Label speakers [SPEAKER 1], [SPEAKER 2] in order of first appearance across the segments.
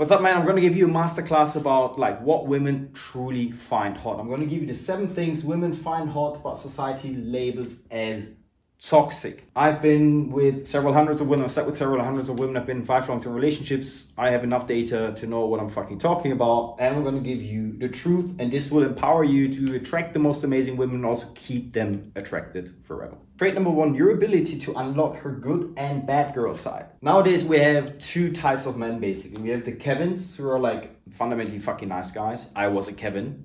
[SPEAKER 1] What's up, man? I'm going to give you a masterclass about like what women truly find hot. I'm going to give you the 7 things women find hot but society labels as toxic. I've been with several hundreds of women. I've sat with several hundreds of women. I've been in 5 long-term relationships. I have enough data to know what I'm fucking talking about. And I'm going to give you the truth. And this will empower you to attract the most amazing women and also keep them attracted forever. Trait number 1, your ability to unlock her good and bad girl side. Nowadays, we have 2 types of men, basically. We have the Kevins, who are like fundamentally fucking nice guys. I was a Kevin.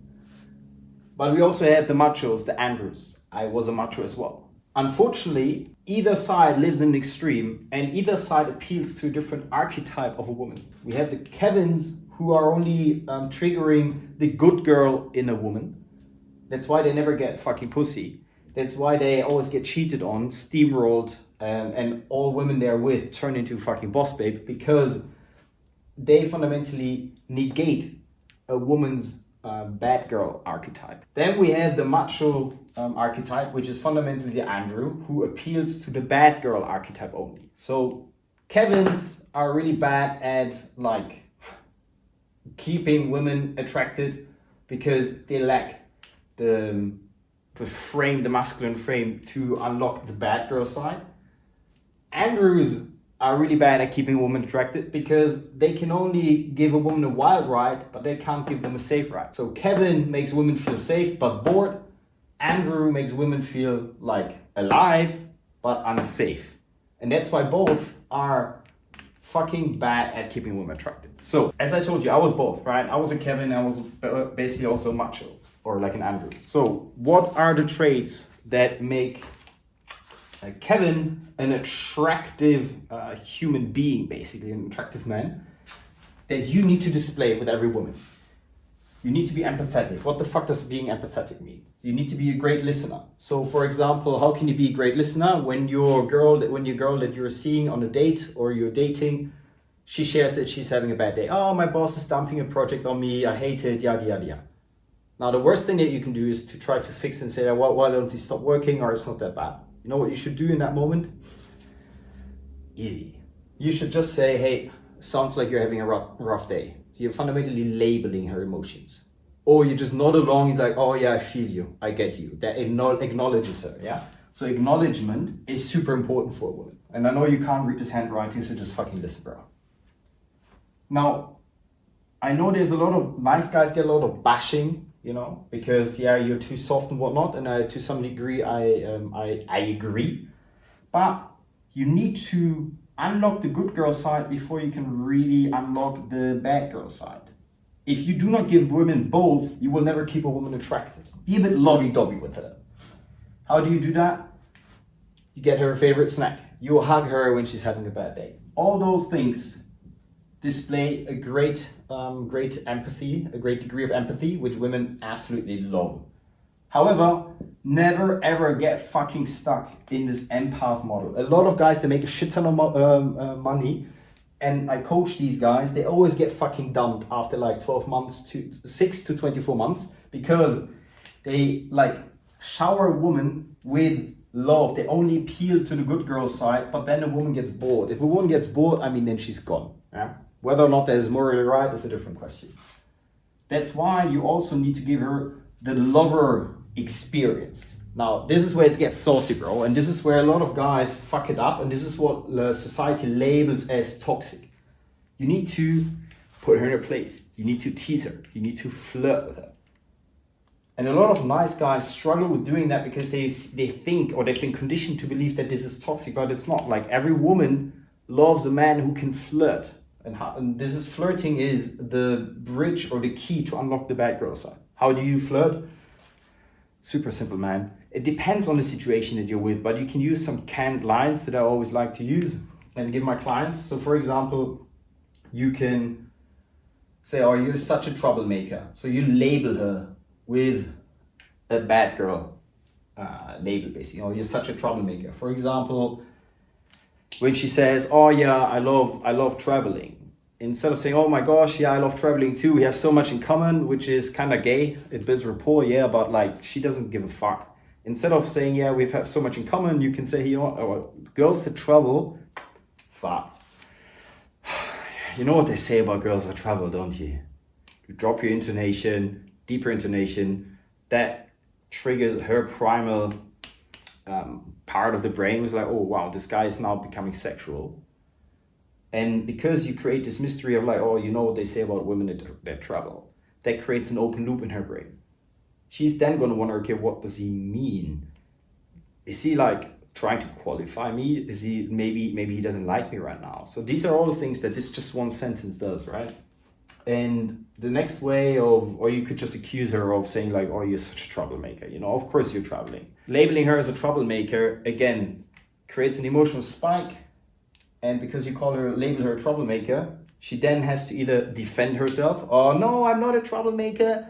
[SPEAKER 1] But we also have the machos, the Andrews. I was a macho as well. Unfortunately, either side lives in an extreme and either side appeals to a different archetype of a woman. We have the Kevins who are only triggering the good girl in a woman. That's why they never get fucking pussy. That's why they always get cheated on, steamrolled, and all women they're with turn into fucking boss babe because they fundamentally negate a woman's bad girl archetype. Then we have the macho archetype, which is fundamentally the Andrew, who appeals to the bad girl archetype only. So Kevins are really bad at like keeping women attracted because they lack the frame, the masculine frame to unlock the bad girl side. Andrews are really bad at keeping women attracted because they can only give a woman a wild ride, but they can't give them a safe ride. So Kevin makes women feel safe but bored. Andrew makes women feel like alive but unsafe. And that's why both are fucking bad at keeping women attracted. So as I told you, I was both, right? I was a Kevin, I was basically also a macho or like an Andrew. So what are the traits that make Kevin an attractive human being, basically an attractive man, that you need to display with every woman? You need to be empathetic. What the fuck does being empathetic mean? You need to be a great listener. So for example, how can you be a great listener when your girl that you're seeing on a date or you're dating, she shares that she's having a bad day. Oh, my boss is dumping a project on me. I hate it, yada, yada, yada. Now, the worst thing that you can do is to try to fix and say, why don't you stop working, or it's not that bad. You know what you should do in that moment? Easy. You should just say, hey, sounds like you're having a rough day. You're fundamentally labeling her emotions. Or you just nod along, you're like, oh yeah, I feel you, I get you. That acknowledges her, yeah? So acknowledgement is super important for a woman. And I know you can't read this handwriting, so just fucking listen, bro. Now, I know there's a lot of nice guys get a lot of bashing, you know, because yeah, you're too soft and whatnot, and to some degree, I agree. But you need to unlock the good girl side before you can really unlock the bad girl side. If you do not give women both, you will never keep a woman attracted. Be a bit lovey-dovey with her. How do you do that? You get her a favorite snack. You hug her when she's having a bad day. All those things display a great empathy, a great degree of empathy, which women absolutely love. However, never ever get fucking stuck in this empath model. A lot of guys, they make a shit ton of money, and I coach these guys, they always get fucking dumped after like 12 months to 6 to 24 months because they like shower a woman with love. They only appeal to the good girl side, but then a woman gets bored. If a woman gets bored, I mean, then she's gone. Yeah? Whether or not that is morally right is a different question. That's why you also need to give her the lover experience. Now, this is where it gets saucy, bro, and this is where a lot of guys fuck it up, and this is what society labels as toxic. You need to put her in her place. You need to tease her. You need to flirt with her. And a lot of nice guys struggle with doing that because they think, or they've been conditioned to believe that this is toxic, but it's not. Like, every woman loves a man who can flirt. And this is flirting is the bridge or the key to unlock the bad girl side. How do you flirt? Super simple, man. It depends on the situation that you're with, but you can use some canned lines that I always like to use and give my clients. So for example, you can say, oh, you're such a troublemaker. So you label her with a bad girl label, basically. Oh, you're such a troublemaker. For example, when she says, oh yeah, I love traveling. Instead of saying, oh my gosh, yeah, I love traveling too. We have so much in common, which is kind of gay. It builds rapport, yeah, but like she doesn't give a fuck. Instead of saying, yeah, we have so much in common, you can say, you know, girls that travel, fuck. you know what they say about girls that travel, don't you? You drop your intonation, deeper intonation, that triggers her primal part of the brain was like, oh wow, this guy is now becoming sexual. And because you create this mystery of like, oh, you know what they say about women that travel, that creates an open loop in her brain. She's then going to wonder, okay, what does he mean? Is he like trying to qualify me? Is he maybe he doesn't like me right now? So these are all the things that this just one sentence does, right? And the next way of, or you could just accuse her of saying like, oh, you're such a troublemaker. You know, of course you're traveling. Labeling her as a troublemaker, again, creates an emotional spike. And because you label her a troublemaker, she then has to either defend herself, oh no, I'm not a troublemaker.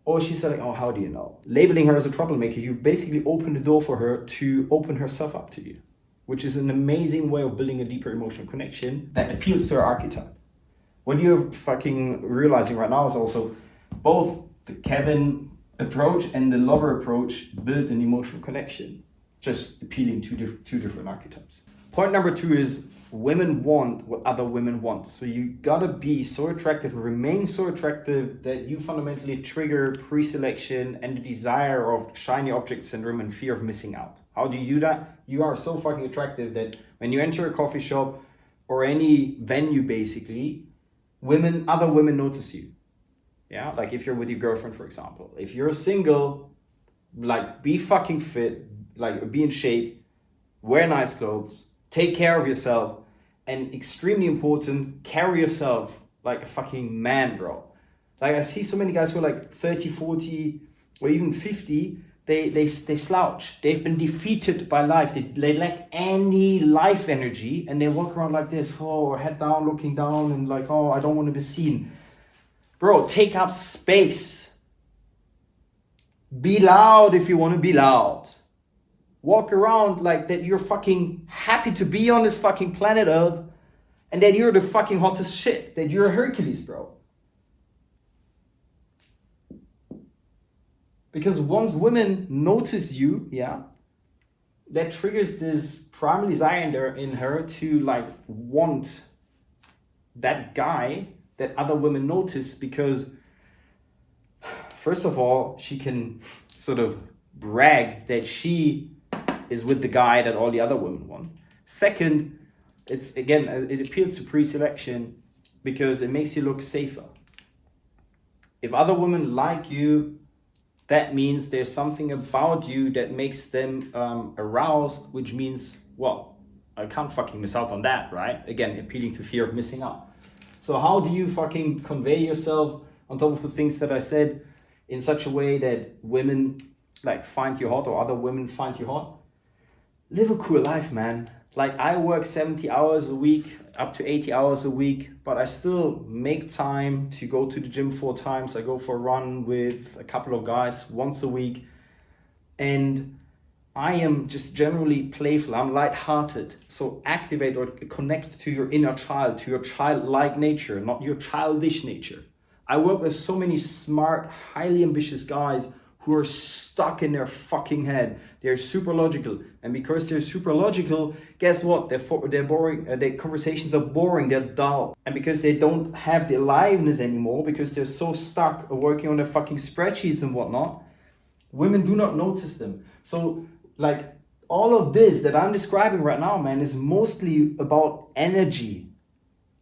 [SPEAKER 1] Or she's like, oh, how do you know? Labeling her as a troublemaker, you basically open the door for her to open herself up to you, which is an amazing way of building a deeper emotional connection that appeals to her archetype. What you're fucking realizing right now is also both the Kevin approach and the lover approach build an emotional connection, just appealing to two different archetypes. Point number 2 is women want what other women want. So you gotta be so attractive and remain so attractive that you fundamentally trigger pre-selection and the desire of shiny object syndrome and fear of missing out. How do you do that? You are so fucking attractive that when you enter a coffee shop or any venue basically, other women notice you. Yeah, like if you're with your girlfriend, for example. If you're single, like be fucking fit, like be in shape, wear nice clothes, take care of yourself, and extremely important, carry yourself like a fucking man, bro. Like I see so many guys who are like 30, 40, or even 50, they slouch. They've been defeated by life. They lack any life energy, and they walk around like this, oh, head down, looking down, and like, oh, I don't want to be seen. Bro, take up space. Be loud if you want to be loud. Walk around like that you're fucking happy to be on this fucking planet Earth, and that you're the fucking hottest shit, that you're a Hercules, bro. Because once women notice you, yeah, that triggers this primal desire in her to like want that guy that other women notice, because first of all, she can sort of brag that she is with the guy that all the other women want. Second, it appeals to pre-selection because it makes you look safer. If other women like you, that means there's something about you that makes them aroused, which means, well, I can't fucking miss out on that, right? Again, appealing to fear of missing out. So how do you fucking convey yourself on top of the things that I said in such a way that women like find you hot or other women find you hot? Live a cool life, man. Like I work 70 hours a week, up to 80 hours a week, but I still make time to go to the gym 4 times. I go for a run with a couple of guys once a week. And I am just generally playful. I'm lighthearted. So activate or connect to your inner child, to your childlike nature, not your childish nature. I work with so many smart, highly ambitious guys who are stuck in their fucking head. They're super logical. And because they're super logical, guess what? They're boring. Their conversations are boring. They're dull. And because they don't have the aliveness anymore, because they're so stuck working on their fucking spreadsheets and whatnot, women do not notice them. So like all of this that I'm describing right now, man, is mostly about energy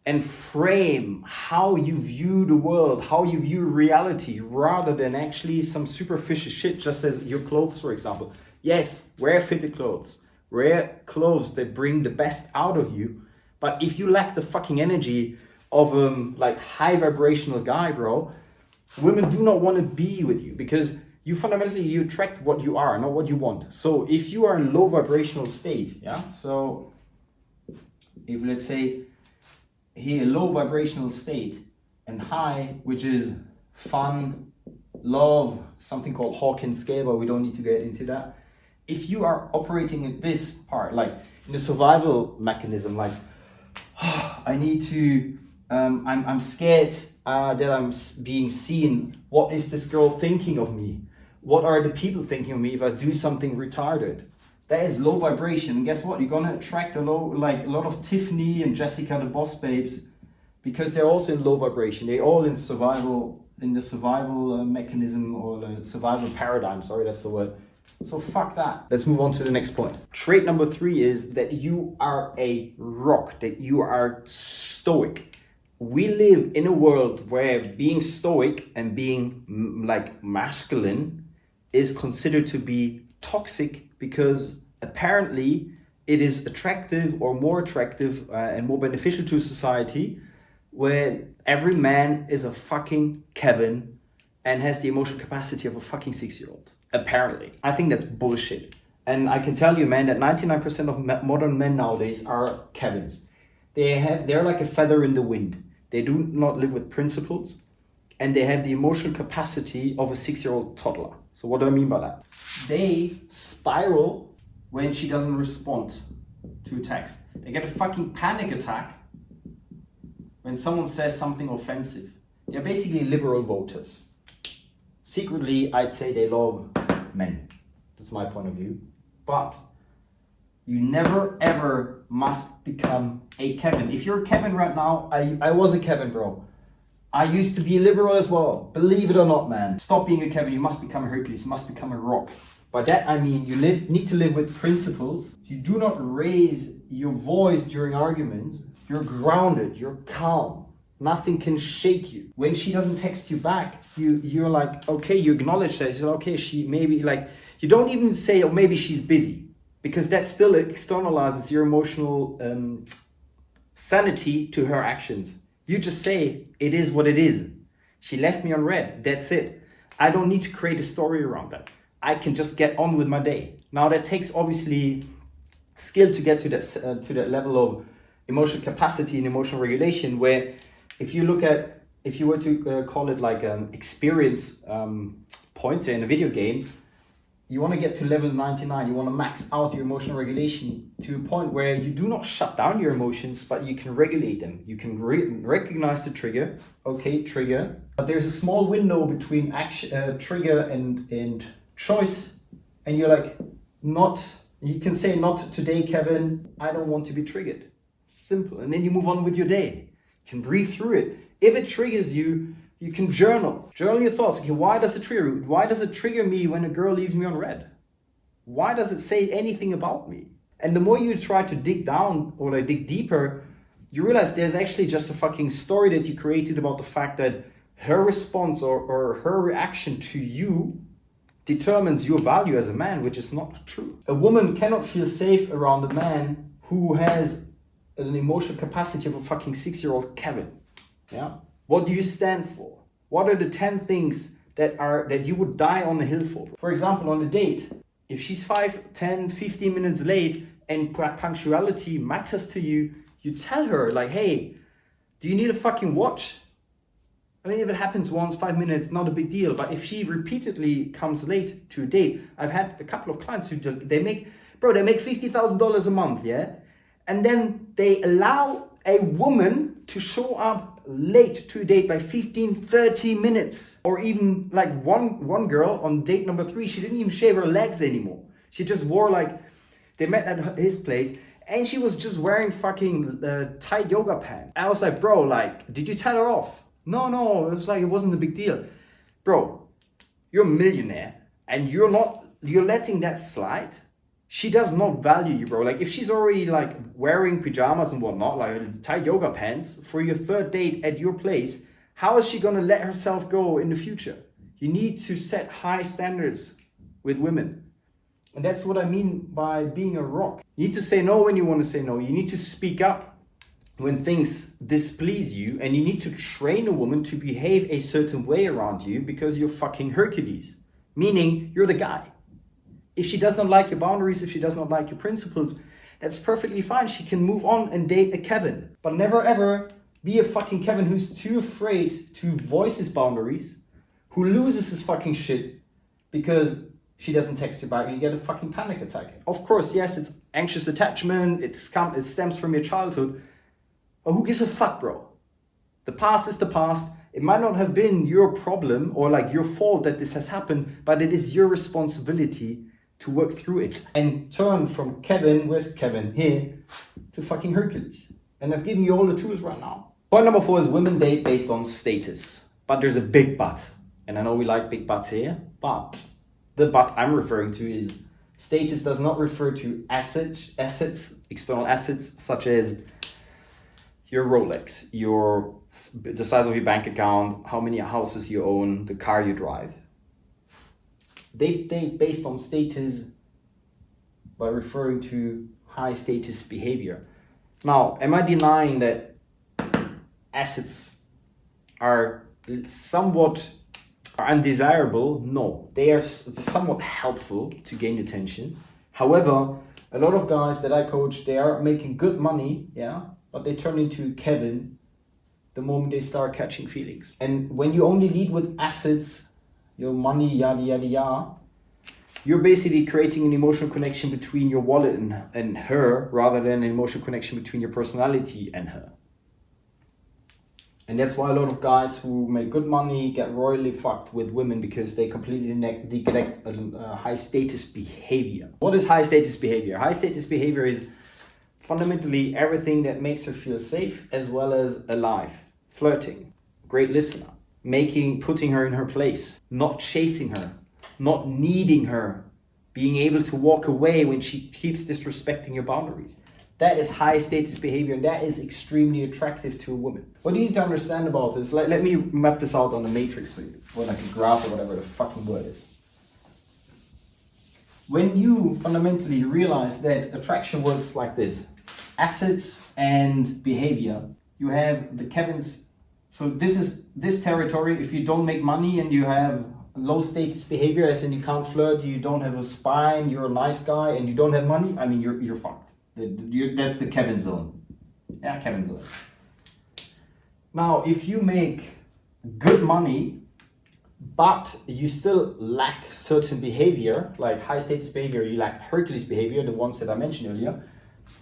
[SPEAKER 1] and frame, how you view the world, how you view reality, rather than actually some superficial shit, just as your clothes, for example. Yes, wear fitted clothes. Wear clothes that bring the best out of you. But if you lack the fucking energy of like high vibrational guy, bro, women do not want to be with you, because you fundamentally attract what you are, not what you want. So if you are in low vibrational state, yeah. So if let's say here low vibrational state and high, which is fun, love, something called Hawkins scale, but we don't need to get into that. If you are operating in this part, like in the survival mechanism, like I need to, I'm scared that I'm being seen. What is this girl thinking of me? What are the people thinking of me if I do something retarded? That is low vibration. And guess what? You're gonna attract a lot of Tiffany and Jessica, the boss babes, because they're also in low vibration. They're all in the survival mechanism, or the survival paradigm. Sorry, that's the word. So fuck that. Let's move on to the next point. Trait number 3 is that you are a rock, that you are stoic. We live in a world where being stoic and being like masculine is considered to be toxic, because apparently it is attractive or more attractive and more beneficial to society where every man is a fucking Kevin and has the emotional capacity of a fucking 6-year-old. Apparently. I think that's bullshit. And I can tell you, man, that 99% of modern men nowadays are Kevins. They're like a feather in the wind. They do not live with principles, and they have the emotional capacity of a 6-year-old toddler. So what do I mean by that? They spiral when she doesn't respond to a text. They get a fucking panic attack when someone says something offensive. They're basically liberal voters. Secretly, I'd say they love men. That's my point of view. But you never ever must become a Kevin. If you're a Kevin right now, I was a Kevin, bro. I used to be a liberal as well. Believe it or not, man. Stop being a Kevin. You must become a Hercules. You must become a rock. By that I mean you need to live with principles. You do not raise your voice during arguments. You're grounded. You're calm. Nothing can shake you. When she doesn't text you back, you're like, okay, you acknowledge that. You're like, okay, she maybe like, you don't even say, oh, maybe she's busy, because that still externalizes your emotional sanity to her actions. You just say, it is what it is. She left me on red. That's it. I don't need to create a story around that. I can just get on with my day. Now that takes obviously skill to get to that level of emotional capacity and emotional regulation, where if you were to call it like experience points in a video game, you want to get to level 99. You want to max out your emotional regulation to a point where you do not shut down your emotions, but you can regulate them. You can recognize the trigger. Okay, trigger. But there's a small window between trigger and choice, and you're like, you can say, not today, Kevin. I don't want to be triggered. Simple. And then you move on with your day. You can breathe through it. If it triggers you, you can journal your thoughts. Okay, why does it trigger? Why does it trigger me when a girl leaves me on red? Why does it say anything about me? And the more you try to dig down or like dig deeper, you realize there's actually just a fucking story that you created about the fact that her response or her reaction to you determines your value as a man, which is not true. A woman cannot feel safe around a man who has an emotional capacity of a fucking 6-year-old Kevin. Yeah. What do you stand for? What are the 10 things that you would die on a hill for? For example, on a date, if she's 5, 10, 15 minutes late and punctuality matters to you, you tell her like, hey, do you need a fucking watch? I mean, if it happens once, 5 minutes, not a big deal. But if she repeatedly comes late to a date, I've had a couple of clients who they make $50,000 a month, yeah? And then they allow a woman to show up late to a date by 15, 30 minutes. Or even like one girl on date number 3, she didn't even shave her legs anymore. She just wore they met at his place and she was just wearing fucking tight yoga pants. I was like, bro, did you tell her off? No, it was it wasn't a big deal. Bro, you're a millionaire and you're letting that slide. She does not value you, bro. If she's already wearing pajamas and whatnot, tight yoga pants for your 3rd date at your place, how is she gonna let herself go in the future? You need to set high standards with women. And that's what I mean by being a rock. You need to say no when you want to say no. You need to speak up when things displease you, and you need to train a woman to behave a certain way around you because you're fucking Hercules. Meaning you're the guy. If she does not like your boundaries, if she does not like your principles, that's perfectly fine. She can move on and date a Kevin. But never ever be a fucking Kevin who's too afraid to voice his boundaries, who loses his fucking shit because she doesn't text you back and you get a fucking panic attack. Of course, yes, it's anxious attachment. It stems from your childhood. But who gives a fuck, bro? The past is the past. It might not have been your problem or your fault that this has happened, but it is your responsibility to work through it and turn from Kevin, where's Kevin? Here, to fucking Hercules. And I've given you all the tools right now. Point number 4 is women date based on status. But there's a big but. And I know we like big buts here, but the but I'm referring to is status does not refer to assets, external assets, such as your Rolex, the size of your bank account, how many houses you own, the car you drive. They date based on status by referring to high status behavior. Now, am I denying that assets are somewhat undesirable? No, they are somewhat helpful to gain attention. However, a lot of guys that I coach, they are making good money, but they turn into Kevin the moment they start catching feelings. And when you only lead with assets, your money, yada yada yada, you're basically creating an emotional connection between your wallet and her, rather than an emotional connection between your personality and her. And that's why a lot of guys who make good money get royally fucked with women, because they completely neglect high status behavior. What is high status behavior? High status behavior is fundamentally everything that makes her feel safe as well as alive. Flirting, great listener, putting her in her place, not chasing her, not needing her, being able to walk away when she keeps disrespecting your boundaries. That is high status behavior, and that is extremely attractive to a woman. What you need to understand about this, let me map this out on a matrix for you, or like a graph or whatever the fucking word is. When you fundamentally realize that attraction works like this, assets and behavior, you have the Kevins. So this is this territory. If you don't make money and you have low status behavior, as in you can't flirt, you don't have a spine, you're a nice guy, and you don't have money, I mean, you're fucked. That's the Kevin zone. Yeah, Kevin zone. Now, if you make good money, but you still lack certain behavior, like high status behavior, you lack Hercules behavior, the ones that I mentioned earlier,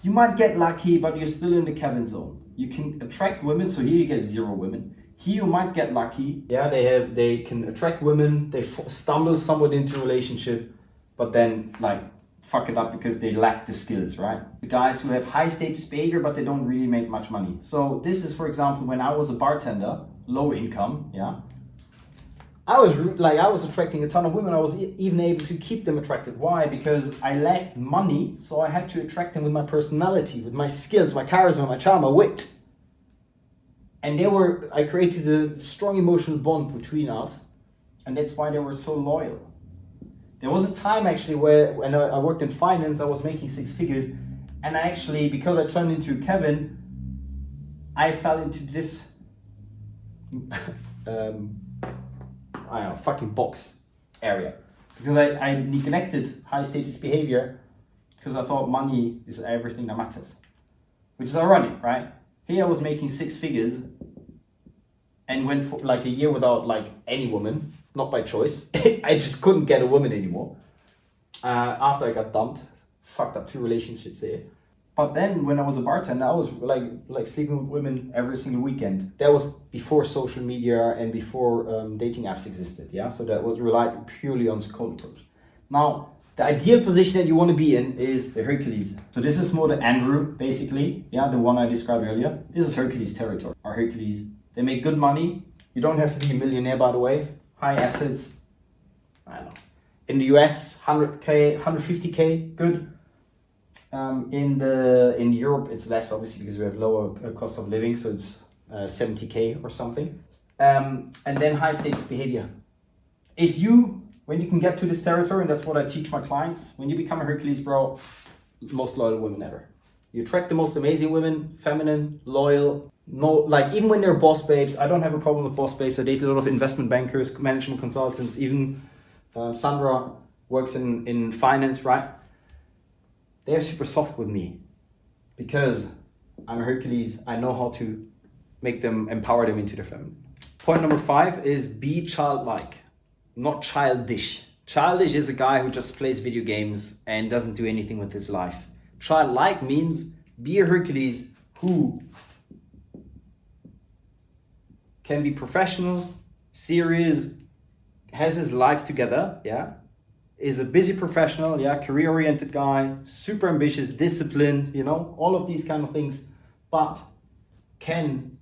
[SPEAKER 1] you might get lucky, but you're still in the Kevin zone. You can attract women, so here you get 0 women. Here you might get lucky. Yeah, they can attract women, they stumble somewhat into a relationship, but then like fuck it up because they lack the skills, right? The guys who have high status behavior, but they don't really make much money. So this is, for example, when I was a bartender, low income, I was attracting a ton of women. I was even able to keep them attracted. Why? Because I lacked money, so I had to attract them with my personality, with my skills, my charisma, my charm, my wit. And I created a strong emotional bond between us, and that's why they were so loyal. There was a time actually when I worked in finance, I was making 6 figures, and I actually, because I turned into Kevin, I fell into this fucking box area. Because I neglected high status behavior because I thought money is everything that matters. Which is ironic, right? Here I was making 6 figures and went for like a year without like any woman, not by choice. I just couldn't get a woman anymore. After I got dumped, fucked up 2 relationships there. But then when I was a bartender, I was like sleeping with women every single weekend. That was before social media and before dating apps existed, yeah? So that was relied purely on cold approach. Now, the ideal position that you want to be in is the Hercules. So this is more the Andrew, basically, yeah, the one I described earlier. This is Hercules territory, or Hercules. They make good money. You don't have to be a millionaire, by the way. High assets, I don't know. In the US, 100K, 150K, good. In Europe, it's less, obviously, because we have lower cost of living, so it's 70K or something. And then high stakes behavior. When you can get to this territory, and that's what I teach my clients, when you become a Hercules, bro, most loyal women ever. You attract the most amazing women, feminine, loyal, even when they're boss babes. I don't have a problem with boss babes. I date a lot of investment bankers, management consultants, even Sandra works in finance, right? They're super soft with me because I'm a Hercules. I know how to empower them into their feminine. Point number 5 is be childlike, not childish. Childish is a guy who just plays video games and doesn't do anything with his life. Childlike means be a Hercules who can be professional, serious, has his life together, yeah? Is a busy professional, yeah, career-oriented guy, super ambitious, disciplined, all of these kind of things, but can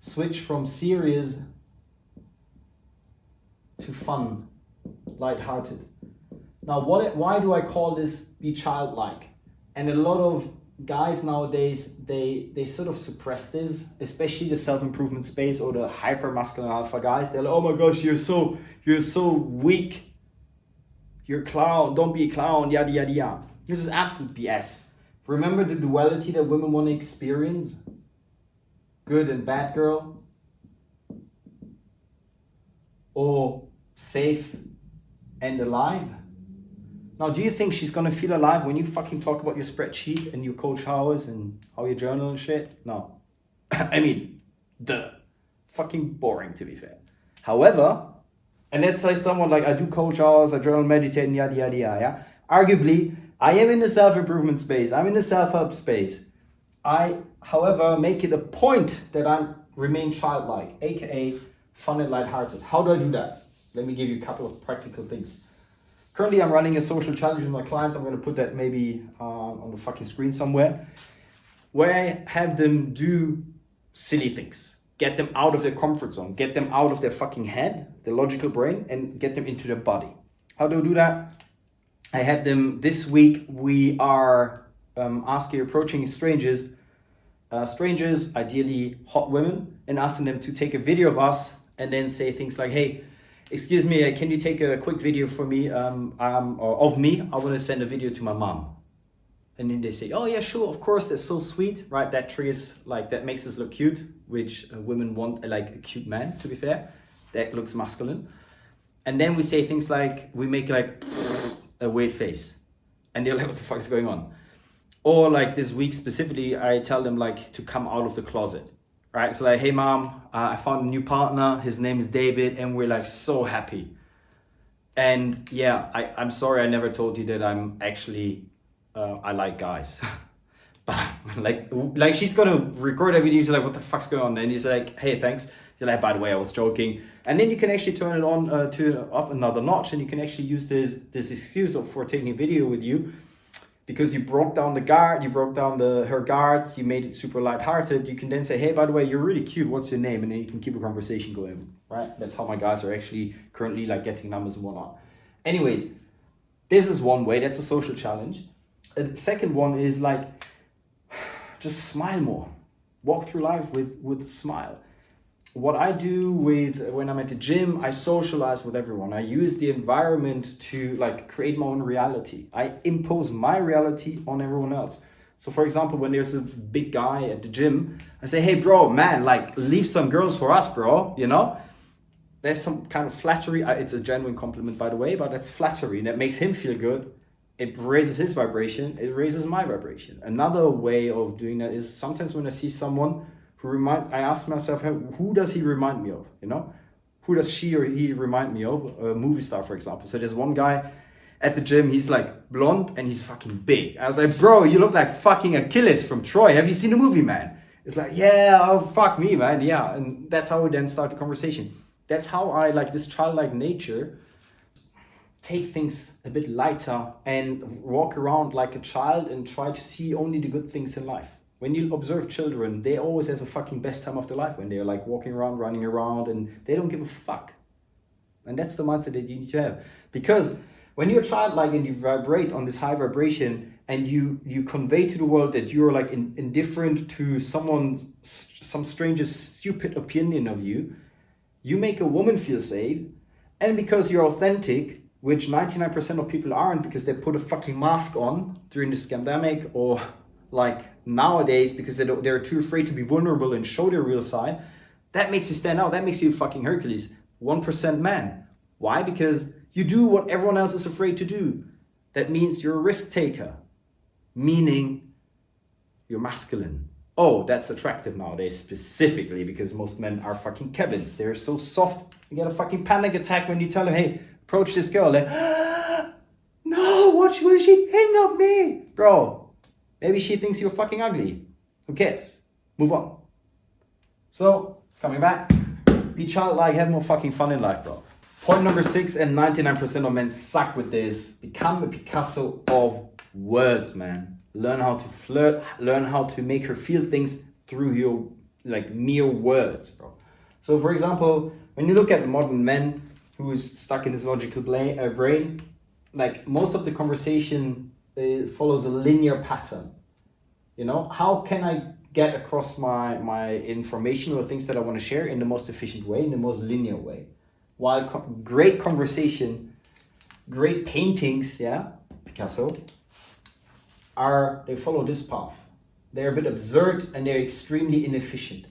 [SPEAKER 1] Switch from serious to fun, lighthearted. Now, why do I call this be childlike? And a lot of guys nowadays, they sort of suppress this, especially the self-improvement space or the hyper masculine alpha guys. They're like, oh my gosh, you're so weak. You're a clown, don't be a clown, yada yada yada. This is absolute BS. Remember the duality that women want to experience? Good and bad girl, or safe and alive. Now, do you think she's gonna feel alive when you fucking talk about your spreadsheet and your cold showers and how you journal and shit? No. I mean, fucking boring, to be fair. However, and let's say someone like, I do cold showers, I journal, meditate, and yada yada yada, yeah? Arguably, I am in the self-improvement space, I'm in the self-help space. I, however, make it a point that I remain childlike, aka fun and lighthearted. How do I do that? Let me give you a couple of practical things. Currently, I'm running a social challenge with my clients. I'm going to put that maybe on the fucking screen somewhere, where I have them do silly things, get them out of their comfort zone, get them out of their fucking head, their logical brain, and get them into their body. How do I do that? I have them this week. We are approaching strangers, ideally hot women, and asking them to take a video of us and then say things like, hey, excuse me, can you take a quick video for me, or of me? I want to send a video to my mom. And then they say, oh yeah, sure, of course, that's so sweet, right? That triggers, like, that makes us look cute, which women want, like a cute man, to be fair. That looks masculine. And then we say things like, we make like a weird face. And they're like, what the fuck is going on? Or like this week specifically, I tell them like to come out of the closet. Right, so like, hey mom, I found a new partner, his name is David, and we're like so happy. And yeah, I'm sorry I never told you that I'm actually, I like guys. But like she's gonna record a video, she's like, what the fuck's going on? And he's like, hey, thanks. You're like, by the way, I was joking. And then you can actually turn it on to up another notch, and you can actually use this excuse for taking a video with you. Because you broke down the guard, you broke down her guard, you made it super lighthearted. You can then say, hey, by the way, you're really cute. What's your name? And then you can keep a conversation going, right? That's how my guys are actually currently like getting numbers and whatnot. Anyways, this is one way. That's a social challenge. The second one is like, just smile more. Walk through life with a smile. What I do when I'm at the gym, I socialize with everyone. I use the environment to like create my own reality. I impose my reality on everyone else. So for example, when there's a big guy at the gym, I say, hey bro, man, like leave some girls for us, bro, you know? There's some kind of flattery. It's a genuine compliment, by the way, but that's flattery and that makes him feel good. It raises his vibration. It raises my vibration. Another way of doing that is sometimes when I see someone I ask myself, who does he remind me of? You know, who does she or he remind me of? A movie star, for example. So there's one guy at the gym. He's like blonde and he's fucking big. I was like, bro, you look like fucking Achilles from Troy. Have you seen the movie, man? It's like, yeah, oh fuck me, man, yeah. And that's how we then start the conversation. That's how I like this childlike nature. Take things a bit lighter and walk around like a child and try to see only the good things in life. When you observe children, they always have the fucking best time of their life when they're like walking around, running around, and they don't give a fuck. And that's the mindset that you need to have. Because when you're childlike and you vibrate on this high vibration and you convey to the world that you're like indifferent to some stranger's stupid opinion of you, you make a woman feel safe. And because you're authentic, which 99% of people aren't because they put a fucking mask on during this pandemic or like nowadays because they're too afraid to be vulnerable and show their real side, that makes you stand out. That makes you fucking Hercules. 1% man. Why? Because you do what everyone else is afraid to do. That means you're a risk taker. Meaning you're masculine. Oh, that's attractive nowadays specifically because most men are fucking Kevins. They're so soft. You get a fucking panic attack when you tell them, hey, approach this girl. Like, no, what will she think of me? Bro. Maybe she thinks you're fucking ugly. Who cares? Move on. So, coming back, be childlike, have more fucking fun in life, bro. Point number 6, and 99% of men suck with this. Become a Picasso of words, man. Learn how to flirt, learn how to make her feel things through like mere words, bro. So for example, when you look at modern men who is stuck in this logical brain, like most of the conversation follows a linear pattern. You know, how can I get across my information or things that I want to share in the most efficient way, in the most linear way? While great conversation, great paintings, yeah, Picasso, they follow this path. They're a bit absurd and they're extremely inefficient.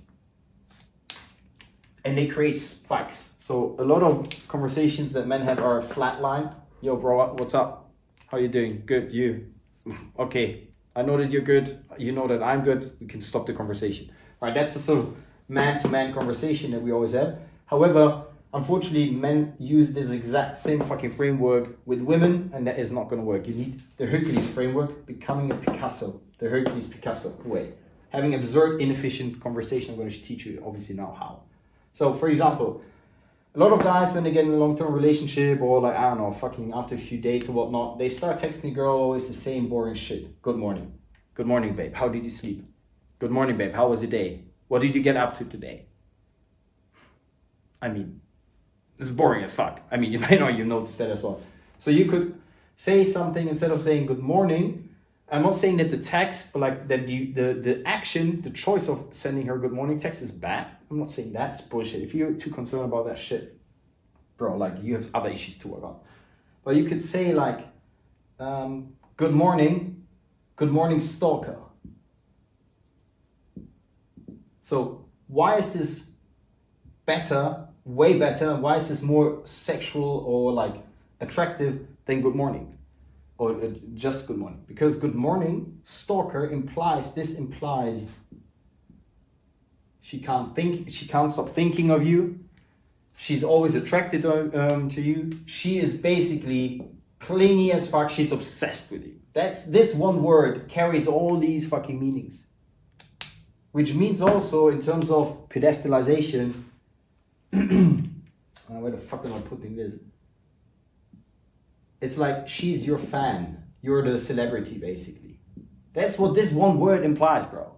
[SPEAKER 1] And they create spikes. So a lot of conversations that men have are flatline. Yo, bro, what's up? How you doing? Good, you? Okay, I know that you're good. You know that I'm good. We can stop the conversation. Right, that's the sort of man-to-man conversation that we always have. However, unfortunately, men use this exact same fucking framework with women, and that is not going to work. You need the Hercules framework, becoming a Picasso, the Hercules Picasso way. Having absurd, inefficient conversation. I'm going to teach you, obviously, now how. So, for example, a lot of guys, when they get in a long-term relationship or like, I don't know, fucking after a few dates or whatnot, they start texting the girl always the same boring shit. Good morning. Good morning, babe. How did you sleep? Good morning, babe. How was your day? What did you get up to today? I mean, this is boring as fuck. I mean, you might know you noticed that as well. So you could say something instead of saying good morning. I'm not saying that the text, or like that the action, the choice of sending her good morning text is bad. I'm not saying that's bullshit. If you're too concerned about that shit, bro, like you have other issues to work on. But you could say like, good morning stalker. So why is this better, way better? Why is this more sexual or like attractive than good morning? Or just good morning? Because good morning stalker implies she can't stop thinking of you. She's always attracted to you. She is basically clingy as fuck. She's obsessed with you. This one word carries all these fucking meanings. Which means also in terms of pedestalization, where the fuck am I putting this? It's like she's your fan. You're the celebrity, basically. That's what this one word implies, bro.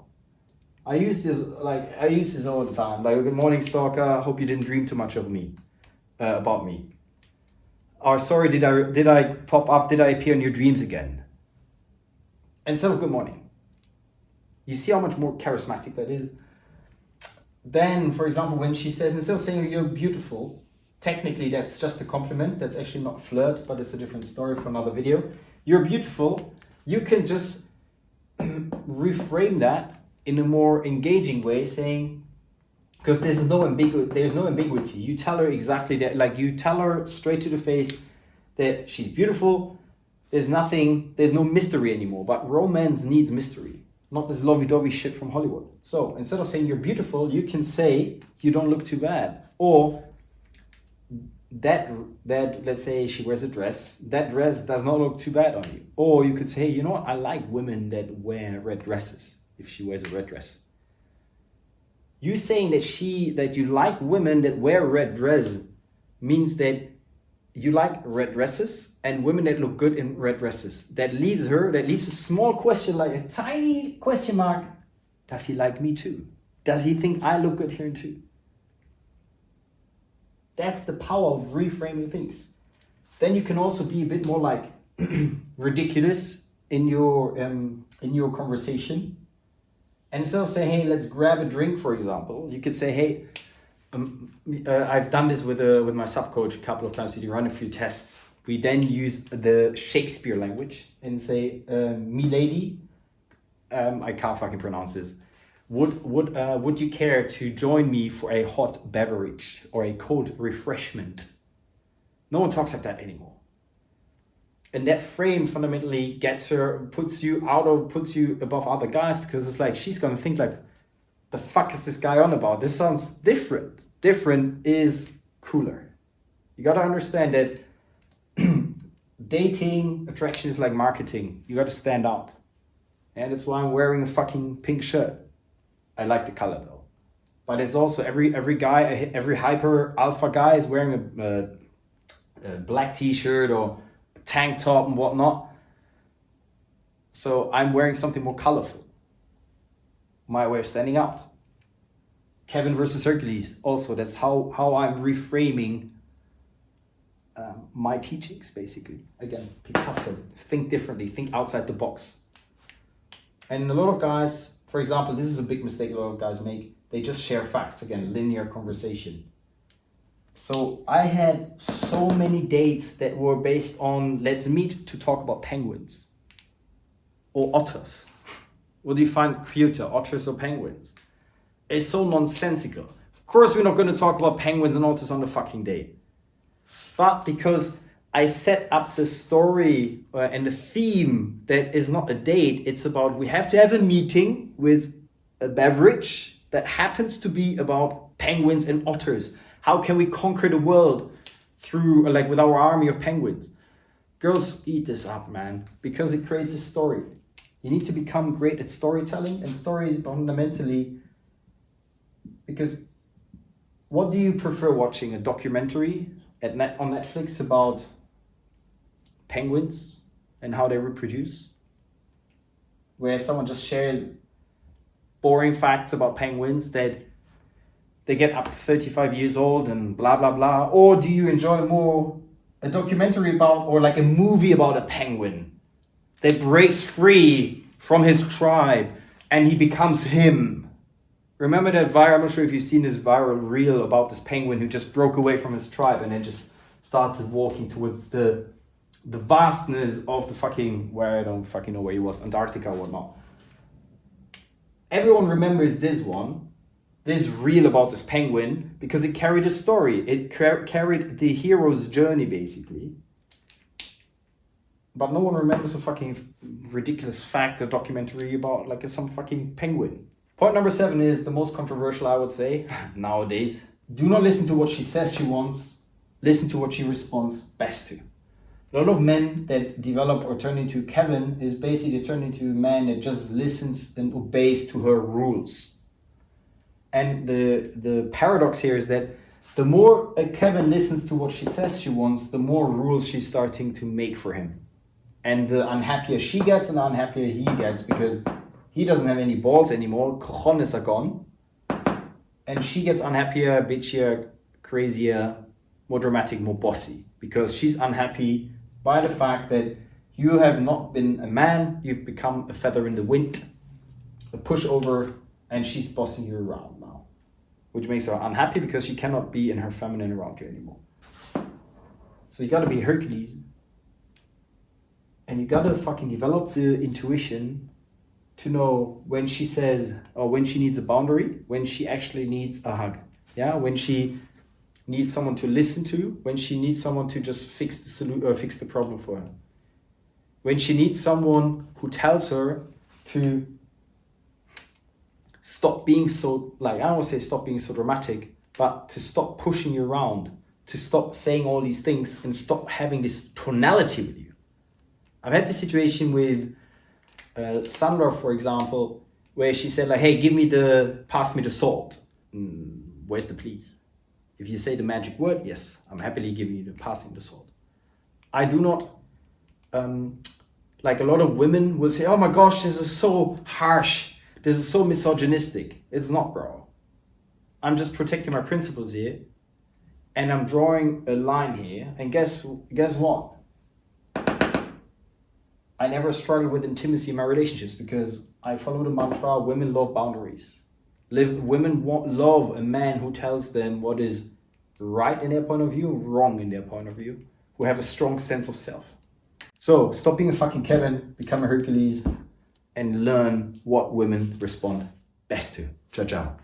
[SPEAKER 1] I use this all the time. Like, good morning, stalker. Hope you didn't dream too much of me, about me. Or sorry, did I pop up? Did I appear in your dreams again? Instead of good morning. You see how much more charismatic that is? Then, for example, when she says, instead of saying you're beautiful, technically that's just a compliment. That's actually not flirt, but it's a different story for another video. You're beautiful. You can just reframe that in a more engaging way, saying, because there's no ambiguity. You tell her exactly that, like you tell her straight to the face that she's beautiful. There's no mystery anymore. But romance needs mystery, not this lovey-dovey shit from Hollywood. So instead of saying you're beautiful, you can say you don't look too bad, or that let's say she wears a dress, that dress does not look too bad on you. Or you could say, you know what, I like women that wear red dresses. If she wears a red dress, you saying that you like women that wear red dresses means that you like red dresses and women that look good in red dresses. That leaves a small question, like a tiny question mark. Does he like me too? Does he think I look good here too? That's the power of reframing things. Then you can also be a bit more like ridiculous in your conversation. And instead of saying, hey, let's grab a drink, for example, you could say, hey, I've done this with my sub coach a couple of times. You run a few tests. We then use the Shakespeare language and say, "Milady, I can't fucking pronounce this. Would you care to join me for a hot beverage or a cold refreshment?" No one talks like that anymore. And that frame fundamentally puts you above other guys, because it's like she's gonna think like, the fuck is this guy on about? This sounds different. Different is cooler. You gotta understand that dating, attraction is like marketing. You gotta stand out. And that's why I'm wearing a fucking pink shirt. I like the color though. But it's also every guy, every hyper alpha guy is wearing a black t-shirt or a tank top and whatnot. So I'm wearing something more colorful. My way of standing out. Kevin versus Hercules. Also, that's how I'm reframing my teachings, basically. Again, Picasso, think differently, think outside the box. And a lot of guys, for example, this is a big mistake a lot of guys make. They just share facts, again, linear conversation. So I had so many dates that were based on, let's meet to talk about penguins or otters. What do you find cuter, otters or penguins? It's so nonsensical. Of course, we're not going to talk about penguins and otters on the fucking date. But because I set up the story and the theme that is not a date, it's about we have to have a meeting with a beverage that happens to be about penguins and otters. How can we conquer the world through, like, with our army of penguins? Girls, eat this up, man, because it creates a story. You need to become great at storytelling, and story is fundamentally, because what do you prefer watching? A documentary on Netflix about penguins and how they reproduce, where someone just shares boring facts about penguins that they get up to 35 years old and blah, blah, blah? Or do you enjoy more a documentary about, or like a movie about a penguin that breaks free from his tribe and he becomes him? Remember that viral, I'm not sure if you've seen this viral reel about this penguin who just broke away from his tribe and then just started walking towards the vastness of the fucking, where I don't fucking know where he was, Antarctica or whatnot. Everyone remembers this reel about this penguin because it carried a story. It carried the hero's journey, basically. But no one remembers a fucking ridiculous fact, a documentary about like some fucking penguin. Point number 7 is the most controversial, I would say, nowadays. Do not listen to what she says she wants. Listen to what she responds best to. A lot of men that develop or turn into Kevin is basically turn into a man that just listens and obeys to her rules. And the paradox here is that the more a Kevin listens to what she says she wants, the more rules she's starting to make for him. And the unhappier she gets and the unhappier he gets, because he doesn't have any balls anymore, cojones are gone. And she gets unhappier, bitchier, crazier, more dramatic, more bossy, because she's unhappy by the fact that you have not been a man, you've become a feather in the wind, a pushover, and she's bossing you around now, which makes her unhappy because she cannot be in her feminine around you anymore. So you gotta be Hercules, and you gotta fucking develop the intuition to know when she says, or when she needs a boundary, when she actually needs a hug, yeah, when she needs someone to listen to, when she needs someone to just fix the problem for her, when she needs someone who tells her to stop being so, like, I don't want to say stop being so dramatic, but to stop pushing you around, to stop saying all these things and stop having this tonality with you. I've had this situation with Sandra, for example, where she said like, hey, pass me the sword. Where's the please? If you say the magic word, yes, I'm happily giving you the passing the sword. I do not, like a lot of women will say, oh my gosh, this is so harsh. This is so misogynistic. It's not, bro. I'm just protecting my principles here. And I'm drawing a line here. And guess what? I never struggled with intimacy in my relationships because I follow the mantra, women love boundaries. Women love a man who tells them what is right in their point of view, wrong in their point of view, who have a strong sense of self. So stop being a fucking Kevin, become a Hercules, and learn what women respond best to. Ciao, ciao.